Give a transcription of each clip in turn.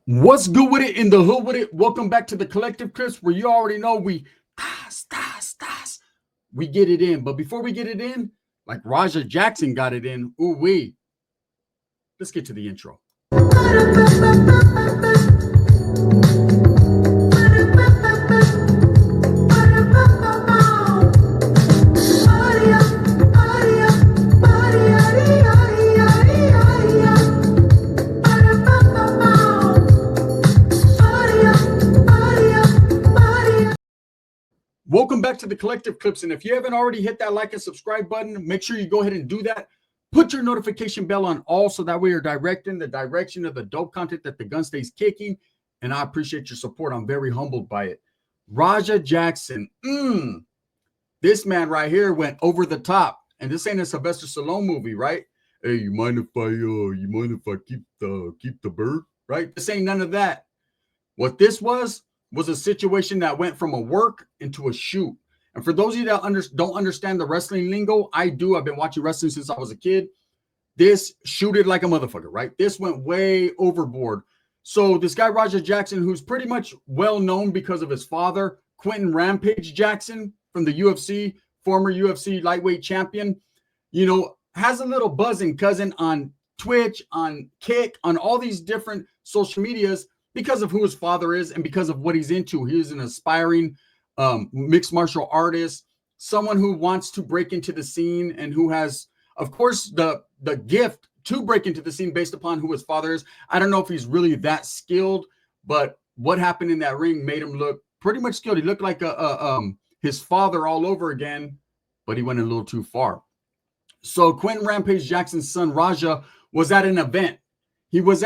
What's good with it in the hood with it? Welcome back to the Collective Clips, where you already know we get it in. But before we get it in, like Raja Jackson got it in, let's get to the intro. Welcome back to the Collective Clips. And if you haven't already hit that like and subscribe button, make sure you go ahead and do that. Put your notification bell on all so that way you're directing the direction of the dope content that the gun stays kicking. And I appreciate your support. I'm very humbled by it. Raja Jackson, this man right here went over the top. And this ain't a Sylvester Stallone movie, right? Hey, you mind if I keep the bird, right? This ain't none of that. What this was a situation that went from a work into a shoot. And for those of you that don't understand the wrestling lingo, I do. I've been watching wrestling since I was a kid. This shooted like a motherfucker, right? This went way overboard. So this guy, Raja Jackson, who's pretty much well known because of his father, Quentin Rampage Jackson from the UFC, former UFC lightweight champion, has a little buzzing cousin on Twitch, on Kick, on all these different social medias because of who his father is and because of what he's into. He's an aspiring mixed martial artist, someone who wants to break into the scene and who has, of course, the gift to break into the scene based upon who his father is. I don't know if he's really that skilled, but what happened in that ring made him look pretty much skilled. He looked like his father all over again, but he went a little too far. So Quentin Rampage Jackson's son, Raja, was at an event. He was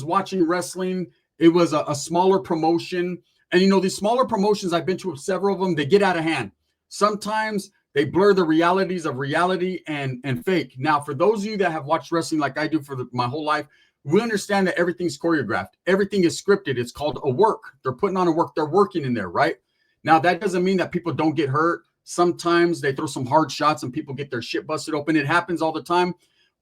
watching wrestling. It was a smaller promotion. And, these smaller promotions, I've been to several of them, they get out of hand. Sometimes they blur the realities of reality and fake. Now, for those of you that have watched wrestling like I do for my whole life, we understand that everything's choreographed. Everything is scripted. It's called a work. They're putting on a work. They're working in there, right? Now, that doesn't mean that people don't get hurt. Sometimes they throw some hard shots and people get their shit busted open. It happens all the time.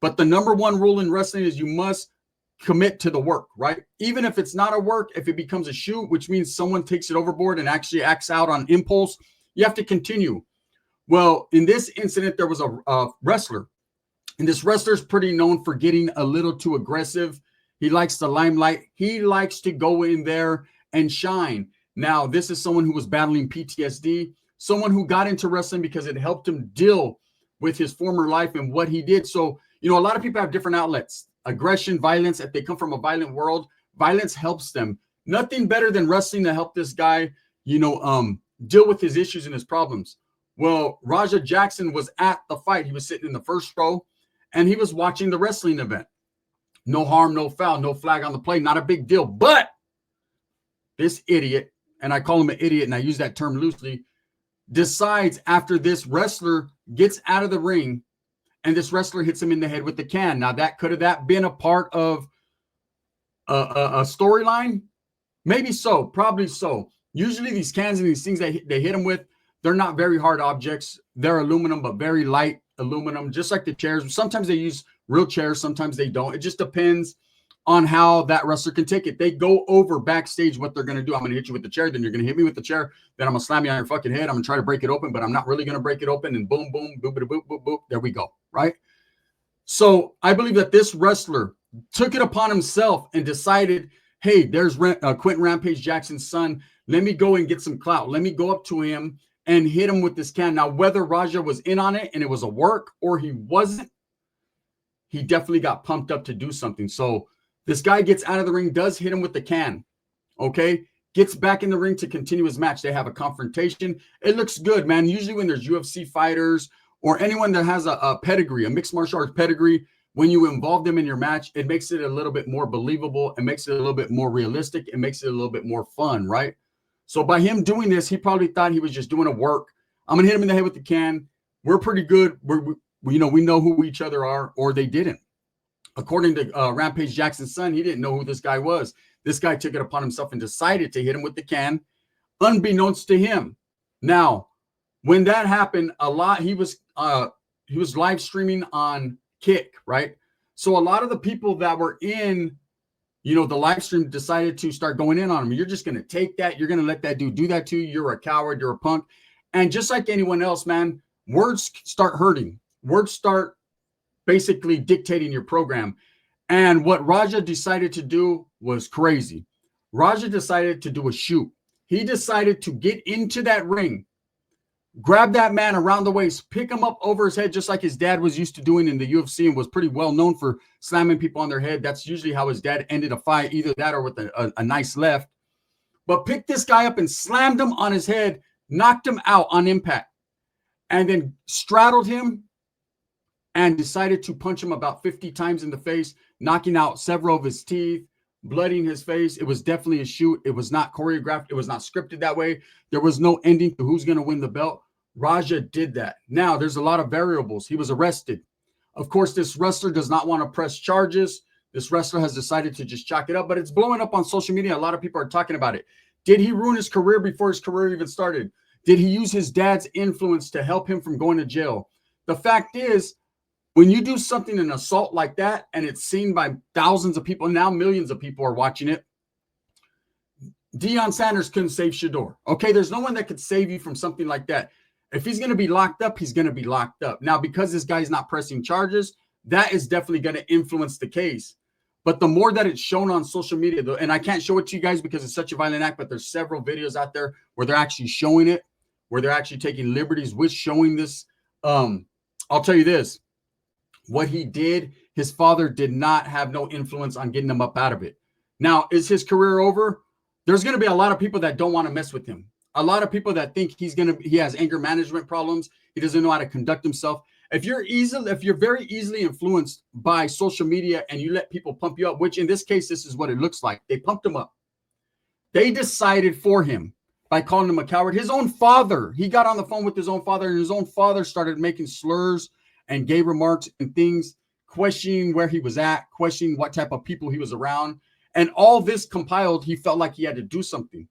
But the number one rule in wrestling is you must commit to the work, right? Even if it's not a work, if it becomes a shoot, which means someone takes it overboard and actually acts out on impulse, you have to continue. Well, in this incident, there was a wrestler, and this wrestler's pretty known for getting a little too aggressive. He likes the limelight. He likes to go in there and shine. Now, this is someone who was battling PTSD, someone who got into wrestling because it helped him deal with his former life and what he did. So, a lot of people have different outlets. Aggression, violence, if they come from a violent world, violence helps them. Nothing better than wrestling to help this guy, deal with his issues and his problems. Well, Raja Jackson was at the fight. He was sitting in the first row, and he was watching the wrestling event. No harm, no foul, no flag on the play, not a big deal. But this idiot, and I call him an idiot, and I use that term loosely, decides after this wrestler gets out of the ring, and this wrestler hits him in the head with the can. Now, could that been a part of a storyline? Maybe so, probably so. Usually these cans and these things they hit him with, they're not very hard objects. They're aluminum, but very light aluminum, just like the chairs. Sometimes they use real chairs, sometimes they don't. It just depends on how that wrestler can take it. They go over backstage what they're going to do. I'm going to hit you with the chair, then you're going to hit me with the chair, then I'm going to slam you on your fucking head. I'm going to try to break it open, but I'm not really going to break it open. And boom, boom, boop, boop, boop, boop, boop. There we go, right? So I believe that this wrestler took it upon himself and decided, hey, there's Quentin Rampage Jackson's son. Let me go and get some clout. Let me go up to him and hit him with this can. Now, whether Raja was in on it and it was a work or he wasn't, he definitely got pumped up to do something. So this guy gets out of the ring, does hit him with the can, okay? Gets back in the ring to continue his match. They have a confrontation. It looks good, man. Usually when there's UFC fighters or anyone that has a pedigree, a mixed martial arts pedigree, when you involve them in your match, it makes it a little bit more believable. It makes it a little bit more realistic. It makes it a little bit more fun, right? So by him doing this, he probably thought he was just doing a work. I'm going to hit him in the head with the can. We're pretty good. We know who each other are, or they didn't. According to Rampage Jackson's son, he didn't know who this guy was. This guy took it upon himself and decided to hit him with the can, unbeknownst to him. Now, when that happened, he was live streaming on Kick, right? So a lot of the people that were in the live stream decided to start going in on him. You're just going to take that. You're going to let that dude do that to you. You're a coward. You're a punk. And just like anyone else, man, words start hurting. Words start basically dictating your program. And what Raja decided to do was crazy. Raja decided to do a shoot. He decided to get into that ring, grab that man around the waist, pick him up over his head, just like his dad was used to doing in the UFC and was pretty well known for slamming people on their head. That's usually how his dad ended a fight, either that or with a nice left. But picked this guy up and slammed him on his head, knocked him out on impact, and then straddled him and decided to punch him about 50 times in the face, knocking out several of his teeth, blooding his face. It was definitely a shoot. It was not choreographed. It was not scripted that way. There was no ending to who's going to win the belt. Raja did that. Now, there's a lot of variables. He was arrested. Of course, this wrestler does not want to press charges. This wrestler has decided to just chalk it up, but it's blowing up on social media. A lot of people are talking about it. Did he ruin his career before his career even started? Did he use his dad's influence to help him from going to jail? The fact is, when you do something, an assault like that, and it's seen by thousands of people, now millions of people are watching it, Deion Sanders couldn't save Shador. Okay, there's no one that could save you from something like that. If he's going to be locked up, he's going to be locked up. Now, because this guy's not pressing charges, that is definitely going to influence the case. But the more that it's shown on social media, and I can't show it to you guys because it's such a violent act, but there's several videos out there where they're actually showing it, where they're actually taking liberties with showing this. I'll tell you this. What he did, his father did not have no influence on getting him up out of it. Now, is his career over? There's going to be a lot of people that don't want to mess with him. A lot of people that think he has anger management problems. He doesn't know how to conduct himself. If you're very easily influenced by social media and you let people pump you up, which in this case, this is what it looks like. They pumped him up. They decided for him by calling him a coward. His own father, he got on the phone with his own father, and his own father started making slurs and gay remarks and things, questioning where he was at, questioning what type of people he was around. And all this compiled, he felt like he had to do something.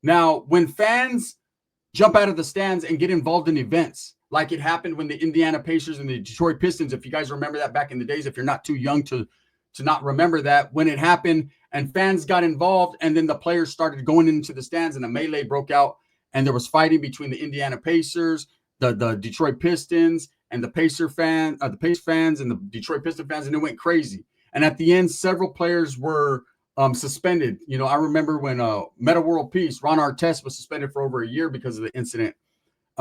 Now, when fans jump out of the stands and get involved in events, like it happened when the Indiana Pacers and the Detroit Pistons, if you guys remember that back in the days, if you're not too young to not remember that, when it happened and fans got involved and then the players started going into the stands and a melee broke out and there was fighting between the Indiana Pacers, the Detroit Pistons, and the Pace fans and the Detroit Piston fans, and it went crazy. And at the end, several players were suspended. I remember when Meta World Peace, Ron Artest was suspended for over a year because of the incident.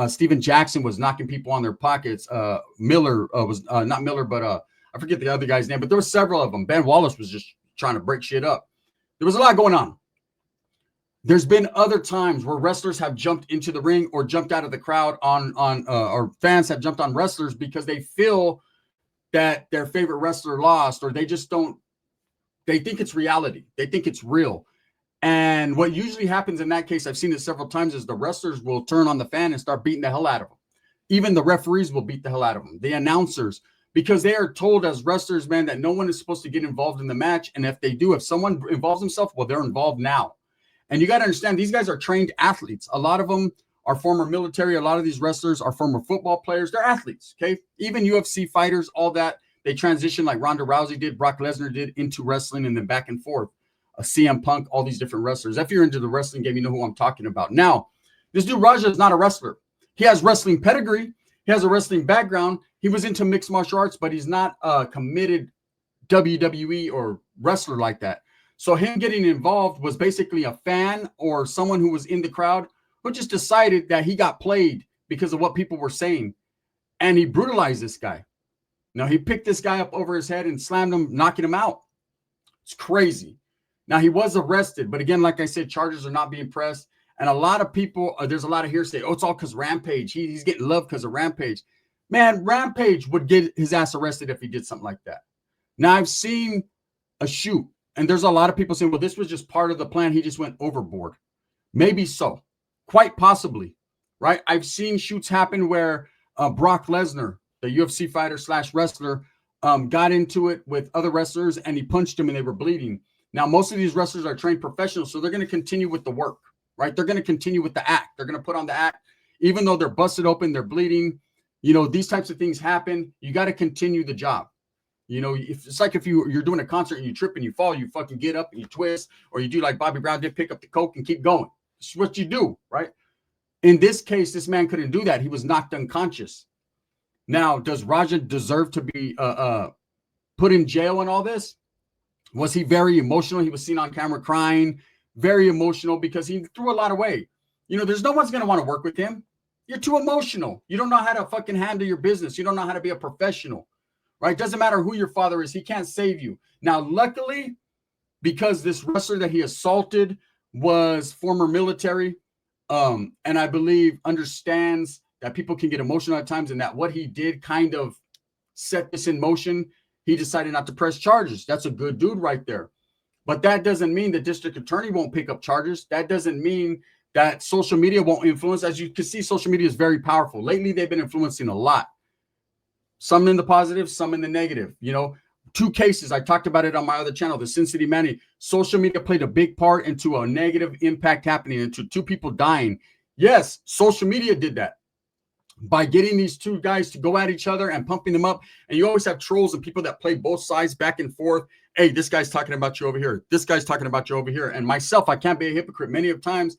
Steven Jackson was knocking people on their pockets. Miller was not Miller, but I forget the other guy's name, but there were several of them. Ben Wallace was just trying to break shit up. There was a lot going on. There's been other times where wrestlers have jumped into the ring or jumped out of the crowd or fans have jumped on wrestlers because they feel that their favorite wrestler lost, or they think it's reality. They think it's real. And what usually happens in that case, I've seen it several times, is the wrestlers will turn on the fan and start beating the hell out of them. Even the referees will beat the hell out of them. The announcers, because they are told as wrestlers, man, that no one is supposed to get involved in the match. And if they do, if someone involves himself, well, they're involved now. And you got to understand, these guys are trained athletes. A lot of them are former military. A lot of these wrestlers are former football players. They're athletes, okay? Even UFC fighters, all that. They transition like Ronda Rousey did, Brock Lesnar did, into wrestling and then back and forth. CM Punk, all these different wrestlers. If you're into the wrestling game, you know who I'm talking about. Now, this dude Raja is not a wrestler. He has wrestling pedigree. He has a wrestling background. He was into mixed martial arts, but he's not a committed WWE or wrestler like that. So him getting involved was basically a fan or someone who was in the crowd who just decided that he got played because of what people were saying. And he brutalized this guy. Now, he picked this guy up over his head and slammed him, knocking him out. It's crazy. Now, he was arrested. But again, like I said, charges are not being pressed. And a lot of people, there's a lot of hearsay. Oh, it's all because Rampage. He's getting love because of Rampage. Man, Rampage would get his ass arrested if he did something like that. Now, I've seen a shoot. And there's a lot of people saying, well, this was just part of the plan. He just went overboard. Maybe so. Quite possibly, right? I've seen shoots happen where Brock Lesnar, the UFC fighter / wrestler, got into it with other wrestlers and he punched him and they were bleeding. Now, most of these wrestlers are trained professionals, so they're going to continue with the work, right? They're going to continue with the act. They're going to put on the act. Even though they're busted open, they're bleeding. You know, these types of things happen. You got to continue the job. You know, if it's like if you're doing a concert and you trip and you fall, you fucking get up and you twist, or you do like Bobby Brown did, pick up the coke and keep going. It's what you do, right? In this case, this man couldn't do that. He was knocked unconscious. Now, does Raja deserve to be put in jail and all this? Was he very emotional? He was seen on camera crying, very emotional, because he threw a lot away. You know, there's no one's going to want to work with him. You're too emotional. You don't know how to fucking handle your business. You don't know how to be a professional, right? Doesn't matter who your father is. He can't save you. Now, luckily, because this wrestler that he assaulted was former military, and I believe understands that people can get emotional at times, and that what he did kind of set this in motion. He decided not to press charges. That's a good dude right there. But that doesn't mean the district attorney won't pick up charges. That doesn't mean that social media won't influence. As you can see, social media is very powerful. Lately, they've been influencing a lot. Some in the positive, some in the negative. You know, 2 cases, I talked about it on my other channel, the Sin City Manny. Social media played a big part into a negative impact happening, into 2 people dying. Yes, social media did that by getting these 2 guys to go at each other and pumping them up. And you always have trolls and people that play both sides back and forth. Hey, this guy's talking about you over here. This guy's talking about you over here. And myself, I can't be a hypocrite. Many of times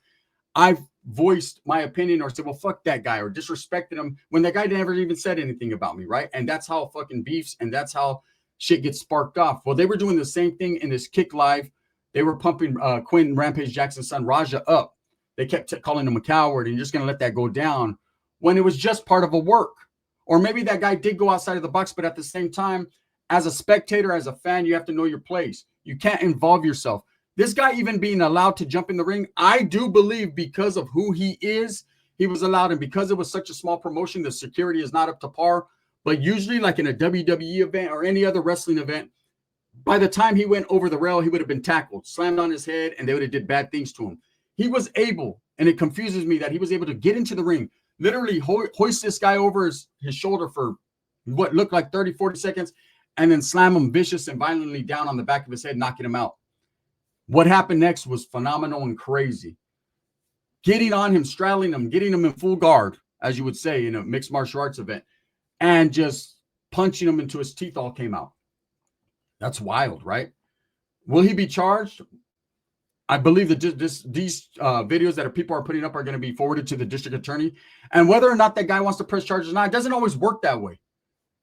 I've voiced my opinion or said, well, fuck that guy, or disrespected him when that guy never even said anything about me, right? And that's how fucking beefs, and that's how shit gets sparked off. Well, they were doing the same thing in this Kick Live. They were pumping Quinn Rampage Jackson's son, Raja, up. They kept calling him a coward and you're just going to let that go down, when it was just part of a work. Or maybe that guy did go outside of the box, but at the same time, as a spectator, as a fan, you have to know your place. You can't involve yourself. This guy even being allowed to jump in the ring, I do believe because of who he is, he was allowed. And because it was such a small promotion, the security is not up to par. But usually, like in a WWE event or any other wrestling event, by the time he went over the rail, he would have been tackled, slammed on his head, and they would have did bad things to him. He was able, and it confuses me that he was able to get into the ring, literally hoist this guy over his shoulder for what looked like 30, 40 seconds, and then slam him vicious and violently down on the back of his head, knocking him out. What happened next was phenomenal and crazy. Getting on him, straddling him, getting him in full guard, as you would say in a mixed martial arts event, and just punching him until his teeth all came out. That's wild, right? Will he be charged? I believe that these videos that people are putting up are going to be forwarded to the district attorney. And whether or not that guy wants to press charges or not, it doesn't always work that way.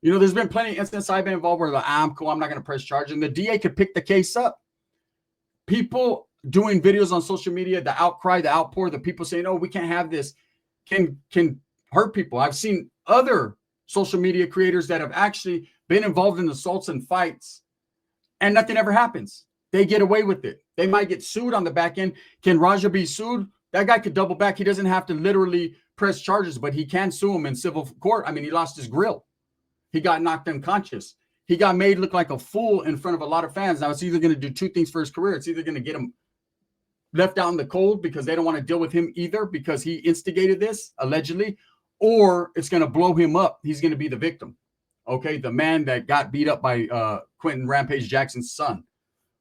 You know, there's been plenty of instances I've been involved where I'm cool, I'm not going to press charges. And the DA could pick the case up. People doing videos on social media, the outcry, the outpour, the people saying, oh, we can't have this, can hurt people. I've seen other social media creators that have actually been involved in assaults and fights, and nothing ever happens. They get away with it. They might get sued on the back end. Can Raja be sued? That guy could double back. He doesn't have to literally press charges, but he can sue him in civil court. I mean, he lost his grill. He got knocked unconscious. He got made look like a fool in front of a lot of fans. Now, it's either going to do 2 things for his career. It's either going to get him left out in the cold because they don't want to deal with him either because he instigated this, allegedly, or it's going to blow him up. He's going to be the victim. Okay, the man that got beat up by Quentin Rampage Jackson's son.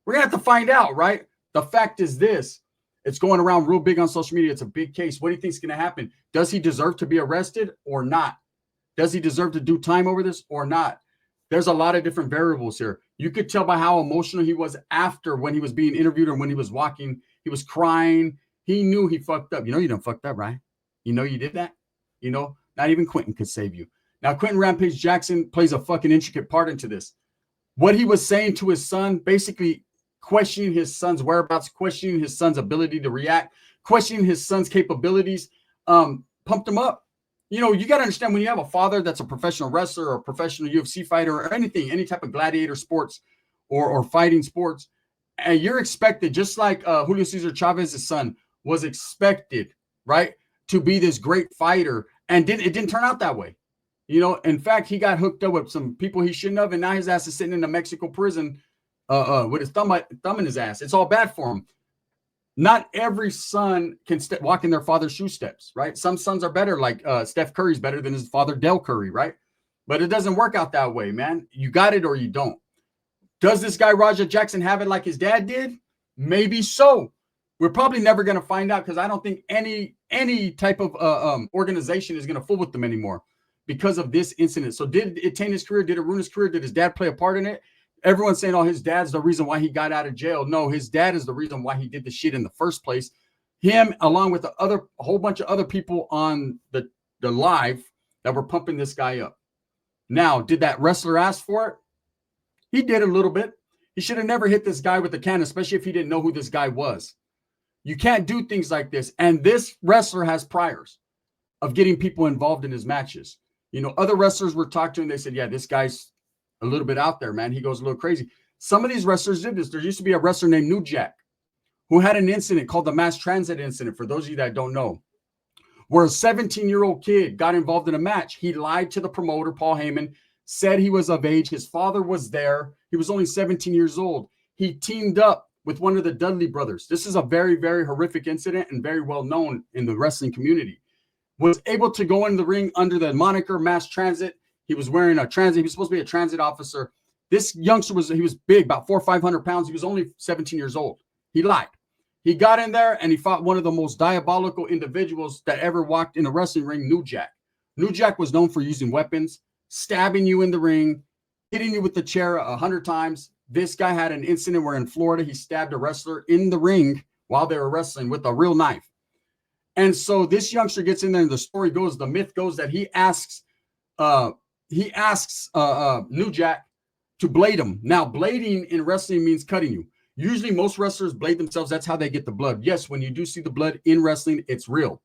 We're going to have to find out, right? The fact is this. It's going around real big on social media. It's a big case. What do you think is going to happen? Does he deserve to be arrested or not? Does he deserve to do time over this or not? There's a lot of different variables here. You could tell by how emotional he was after when he was being interviewed or when he was walking. He was crying. He knew he fucked up. You know you done fucked up, right? You know you did that? You know, not even Quentin could save you. Now, Quentin Rampage Jackson plays a fucking intricate part into this. What he was saying to his son, basically questioning his son's whereabouts, questioning his son's ability to react, questioning his son's capabilities, pumped him up. You know, you got to understand when you have a father that's a professional wrestler or a professional UFC fighter or anything, any type of gladiator sports or fighting sports, and you're expected, just like Julio Cesar Chavez's son was expected, right, to be this great fighter, and it didn't turn out that way. You know, in fact, he got hooked up with some people he shouldn't have, and now his ass is sitting in a Mexico prison with his thumb in his ass. It's all bad for him. Not every son can walk in their father's shoe steps, right? Some sons are better, like Steph Curry's better than his father, Del Curry, right? But it doesn't work out that way, man. You got it or you don't. Does this guy, Raja Jackson, have it like his dad did? Maybe so. We're probably never going to find out because I don't think any type of organization is going to fool with them anymore. because of this incident. So did it taint his career? Did it ruin his career? Did his dad play a part in it? Everyone's saying, oh, his dad's the reason why he got out of jail. No, his dad is the reason why he did the shit in the first place. Him, along with a whole bunch of other people on the live that were pumping this guy up. Now, did that wrestler ask for it? He did a little bit. He should have never hit this guy with the can, especially if he didn't know who this guy was. You can't do things like this. And this wrestler has priors of getting people involved in his matches. You know, other wrestlers were talked to and they said, yeah, this guy's a little bit out there, man. He goes a little crazy. Some of these wrestlers did this. There used to be a wrestler named New Jack who had an incident called the mass transit incident, for those of you that don't know, where a 17-year-old kid got involved in a match. He lied to the promoter, Paul Heyman, said he was of age. His father was there. He was only 17 years old. He teamed up with one of the Dudley brothers. This is a very, very horrific incident and very well known in the wrestling community. Was able to go in the ring under the moniker mass transit. He was wearing a transit. He was supposed to be a transit officer. This youngster he was big, about 400 or 500 pounds. He was only 17 years old. He lied. He got in there and he fought one of the most diabolical individuals that ever walked in a wrestling ring, New Jack. New Jack was known for using weapons, stabbing you in the ring, hitting you with the chair 100 times. This guy had an incident where in Florida, he stabbed a wrestler in the ring while they were wrestling with a real knife. And so this youngster gets in there and the story goes, the myth goes that he asks New Jack to blade him. Now, blading in wrestling means cutting you. Usually most wrestlers blade themselves. That's how they get the blood. Yes, when you do see the blood in wrestling, it's real.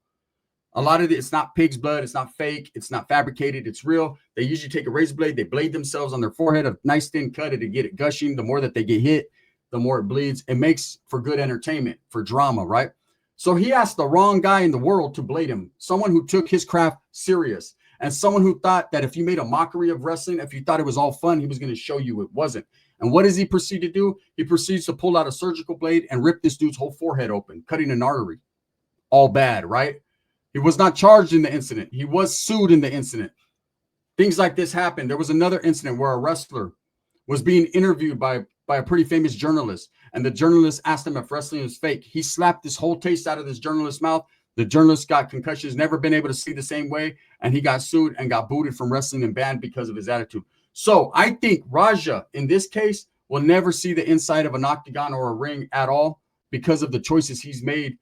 A lot of it's not pig's blood. It's not fake. It's not fabricated. It's real. They usually take a razor blade. They blade themselves on their forehead, a nice thin cut to get it gushing. The more that they get hit, the more it bleeds. It makes for good entertainment, for drama, right? So he asked the wrong guy in the world to blade him, someone who took his craft serious and someone who thought that if you made a mockery of wrestling, if you thought it was all fun, he was going to show you it wasn't. And what does he proceed to do? He proceeds to pull out a surgical blade and rip this dude's whole forehead open, cutting an artery. All bad, right? He was not charged in the incident. He was sued in the incident. Things like this happen. There was another incident where a wrestler was being interviewed by a pretty famous journalist, and the journalist asked him if wrestling was fake. He slapped this whole taste out of this journalist's mouth. The journalist got concussions, never been able to see the same way, and he got sued and got booted from wrestling and banned because of his attitude. So I think Raja, in this case, will never see the inside of an octagon or a ring at all because of the choices he's made.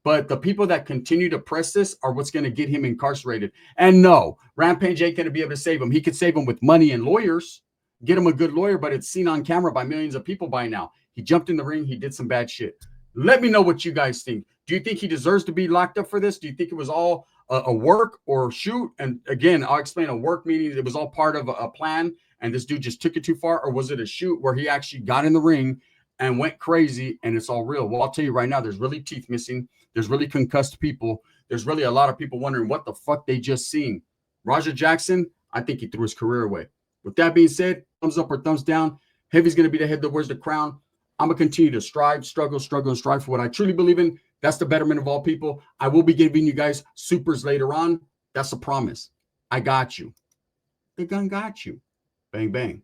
But the people that continue to press this are what's going to get him incarcerated. And no, Rampage ain't going to be able to save him. He could save him with money and lawyers, get him a good lawyer, but it's seen on camera by millions of people by now. He jumped in the ring. He did some bad shit. Let me know what you guys think. Do you think he deserves to be locked up for this? Do you think it was all a work or shoot? And again, I'll explain. A work meaning it was all part of a plan and this dude just took it too far, or was it a shoot where he actually got in the ring and went crazy and it's all real? Well, I'll tell you right now, there's really teeth missing. There's really concussed people. There's really a lot of people wondering what the fuck they just seen. Raja Jackson, I think he threw his career away. With that being said, thumbs up or thumbs down. Heavy's going to be the head that wears the crown. I'm going to continue to strive, struggle, and strive for what I truly believe in. That's the betterment of all people. I will be giving you guys supers later on. That's a promise. I got you. The gun got you. Bang, bang.